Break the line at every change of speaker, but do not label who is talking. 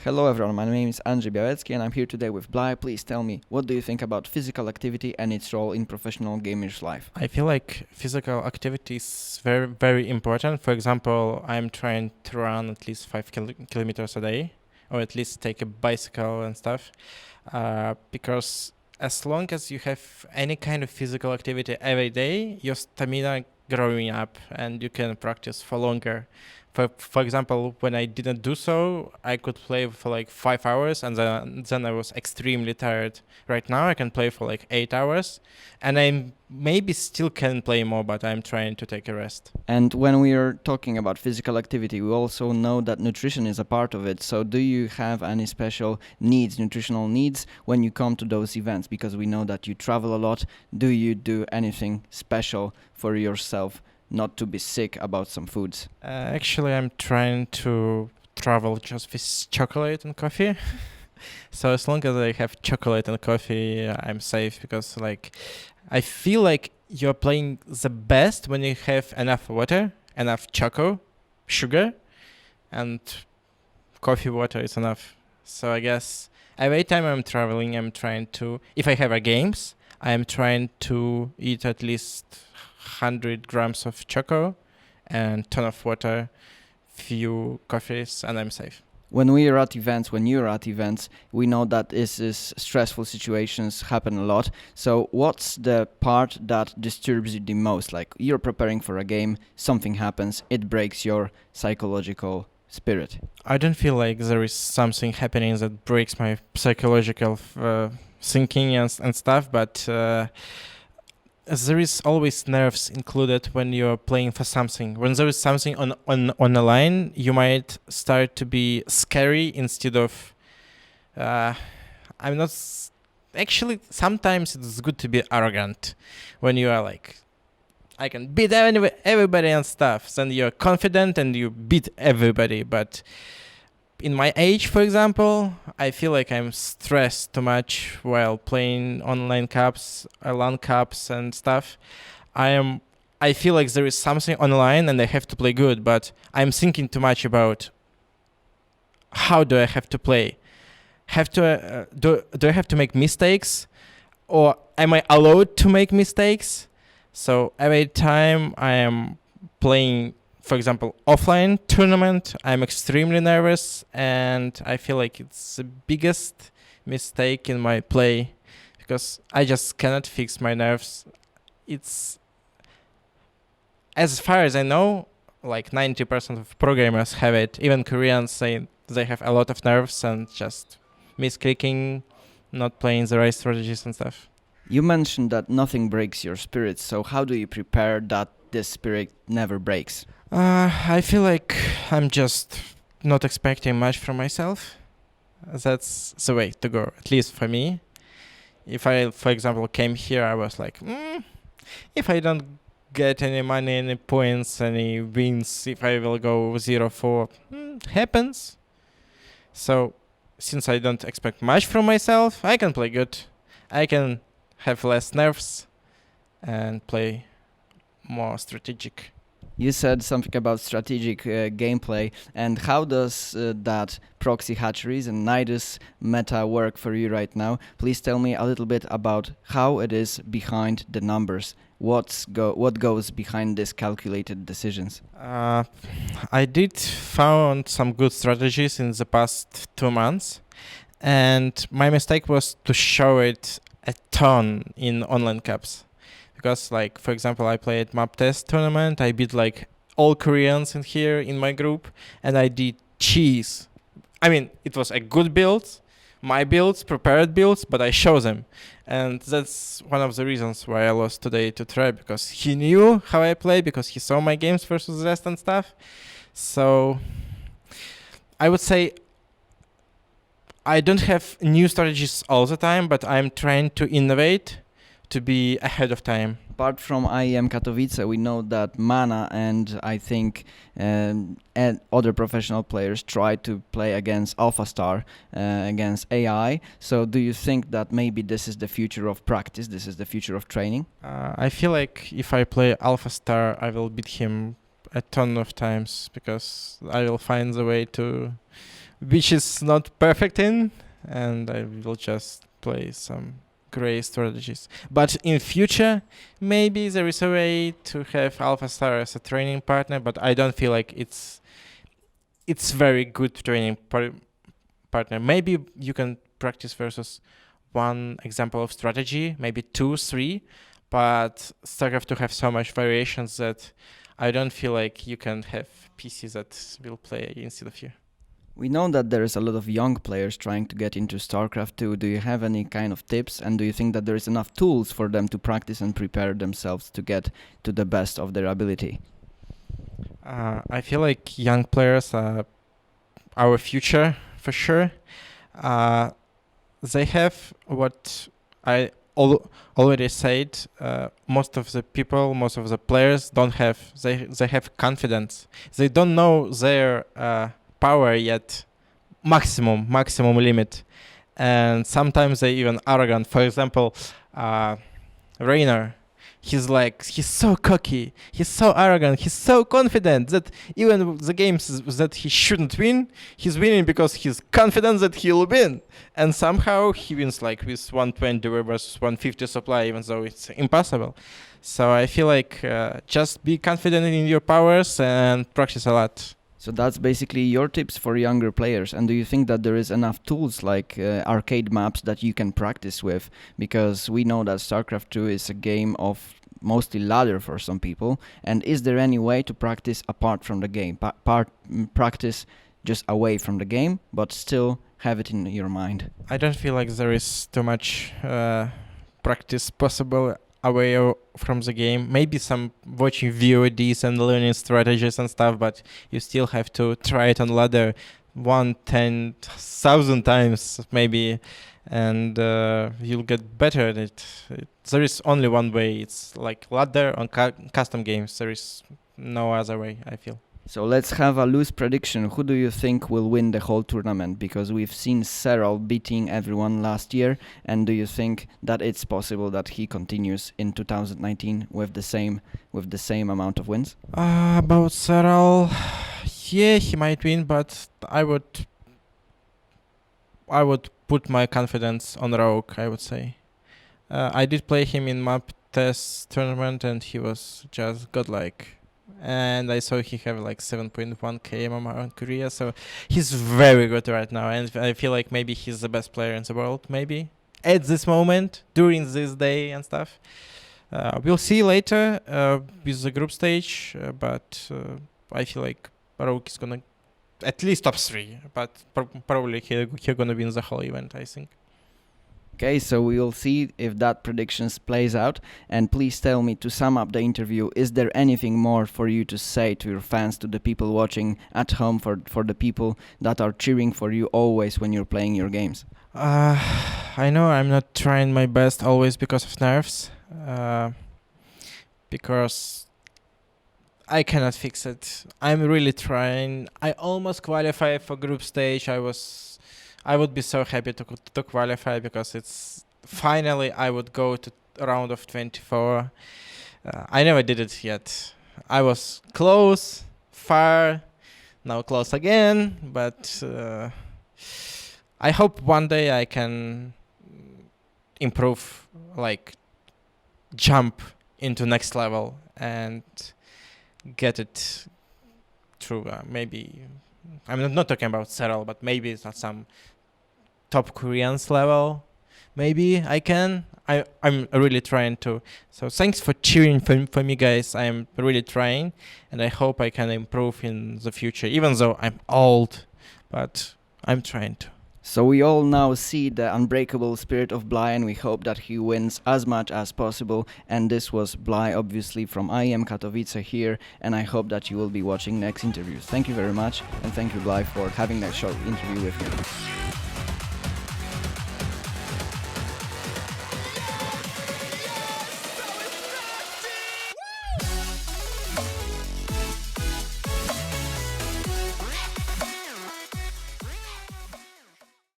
Hello everyone, my name is Andrzej Białecki and I'm here today with Blai. Please tell me, what do you think about physical activity and its role in professional gamers' life?
I feel like physical activity is very, very important. For example, I'm trying to run at least 5 kilometers a day, or at least take a bicycle and stuff, because as long as you have any kind of physical activity every day, your stamina growing up and you can practice for longer. For example, when I didn't do so, I could play for like 5 hours and then I was extremely tired. Right now I can play for like 8 hours and I maybe still can play more, but I'm trying to take a rest.
And when we are talking about physical activity, we also know that nutrition is a part of it. So do you have any special needs, nutritional needs, when you come to those events? Because we know that you travel a lot. Do you do anything special for yourself not to be sick about some foods?
Actually, I'm trying to travel just with chocolate and coffee. So as long as I have chocolate and coffee, I'm safe because like I feel like you're playing the best when you have enough water, enough sugar, and coffee water is enough. So I guess every time I'm traveling, I'm trying to, if I have a games, I'm trying to eat at least 100 grams of choco and ton of water, few coffees, and I'm safe.
When you're at events, we know that this is stressful situations happen a lot. So what's the part that disturbs you the most? Like you're preparing for a game, something happens, it breaks your psychological spirit.
I don't feel like there is something happening that breaks my psychological thinking and stuff, but there is always nerves included when you're playing for something. When there is something on the line, you might start to be scary instead of. I'm not. Actually, sometimes it's good to be arrogant. When you are like, I can beat everybody and stuff. Then you're confident and you beat everybody. But in my age, for example, I feel like I'm stressed too much while playing online cups, LAN cups and stuff. I feel like there is something online and I have to play good, but I'm thinking too much about how do I have to play? Do I have to make mistakes, or am I allowed to make mistakes? So every time I am playing, for example, offline tournament, I'm extremely nervous and I feel like it's the biggest mistake in my play because I just cannot fix my nerves. It's, as far as I know, like 90% of pro gamers have it. Even Koreans say they have a lot of nerves and just misclicking, not playing the right strategies and stuff.
You mentioned that nothing breaks your spirit, so how do you prepare that this spirit never breaks?
I feel like I'm just not expecting much from myself. That's the way to go, at least for me. If I, for example, came here, I was like, if I don't get any money, any points, any wins, if I will go 0-4, happens. So, since I don't expect much from myself, I can play good. I can have less nerves and play more strategic.
You said something about strategic gameplay, and how does that proxy hatcheries and Nidus meta work for you right now? Please tell me a little bit about how it is behind the numbers. What goes behind these calculated decisions?
I did found some good strategies in the past 2 months, and my mistake was to show it a ton in online cups. Because, like, for example, I played map test tournament, I beat like all Koreans in here in my group, and I did cheese. I mean, it was a good build, my builds, prepared builds, but I show them. And that's one of the reasons why I lost today to Trey, because he knew how I play, because he saw my games versus Rest and stuff. So I would say I don't have new strategies all the time, but I'm trying to innovate to be ahead of time.
Apart from IEM Katowice, we know that Mana and I think and other professional players try to play against AlphaStar, against AI. So do you think that maybe this is the future of practice, this is the future of training?
I feel like if I play AlphaStar, I will beat him a ton of times because I will find the way to which is not perfect in, and I will just play some gray strategies. But in future, maybe there is a way to have Alpha Star as a training partner, but I don't feel like it's very good training partner. Maybe you can practice versus one example of strategy, maybe 2, 3, but StarCraft to have so much variations that I don't feel like you can have PCs that will play instead of you.
We know that there is a lot of young players trying to get into StarCraft 2. Do you have any kind of tips, and do you think that there is enough tools for them to practice and prepare themselves to get to the best of their ability?
I feel like young players are our future for sure. They have what I already said. Most of the people, most of the players don't have. They have confidence. They don't know their power yet, maximum limit, and sometimes they even arrogant. For example, Rainer. He's so cocky, he's so arrogant, he's so confident that even the games that he shouldn't win, he's winning because he's confident that he'll win. And somehow he wins like with 120 versus 150 supply, even though it's impossible. So I feel like just be confident in your powers and practice a lot.
So that's basically your tips for younger players. And do you think that there is enough tools like arcade maps that you can practice with? Because we know that StarCraft 2 is a game of mostly ladder for some people. And is there any way to practice apart from the game? Practice just away from the game, but still have it in your mind?
I don't feel like there is too much practice possible away from the game. Maybe some watching VODs and learning strategies and stuff, but you still have to try it on ladder 10,000 times maybe, and you'll get better at it. There is only one way. It's like ladder on custom games. There is no other way, I feel.
So let's have a loose prediction. Who do you think will win the whole tournament? Because we've seen Serral beating everyone last year. And do you think that it's possible that he continues in 2019 with the same amount of wins?
About Serral, yeah, he might win, but I would put my confidence on Rogue, I would say. I did play him in map test tournament, and he was just godlike. And I saw he have like 7.1k MMR in Korea, so he's very good right now, and I feel like maybe he's the best player in the world, maybe at this moment, during this day and stuff. We'll see later with the group stage, but I feel like Rogue is gonna at least top 3, but probably he's gonna win the whole event, I think.
Okay, so we will see if that predictions plays out. And please tell me, to sum up the interview, is there anything more for you to say to your fans, to the people watching at home, for the people that are cheering for you always when you're playing your games?
I know I'm not trying my best always because of nerves, because I cannot fix it. I'm really trying. I almost qualified for group stage. I would be so happy to qualify, because it's finally I would go to round of 24. I never did it yet. I was close, far, now close again, but I hope one day I can improve, like jump into next level and get it through. Maybe I'm not talking about Serral, but maybe it's at some top Koreans level. Maybe I can. I'm really trying to. So thanks for cheering for me, guys. I'm really trying, and I hope I can improve in the future, even though I'm old, but I'm trying to.
So we all now see the unbreakable spirit of Bly, and we hope that he wins as much as possible. And this was Bly, obviously, from IEM Katowice here, and I hope that you will be watching next interviews. Thank you very much, and thank you, Bly, for having that short interview with me.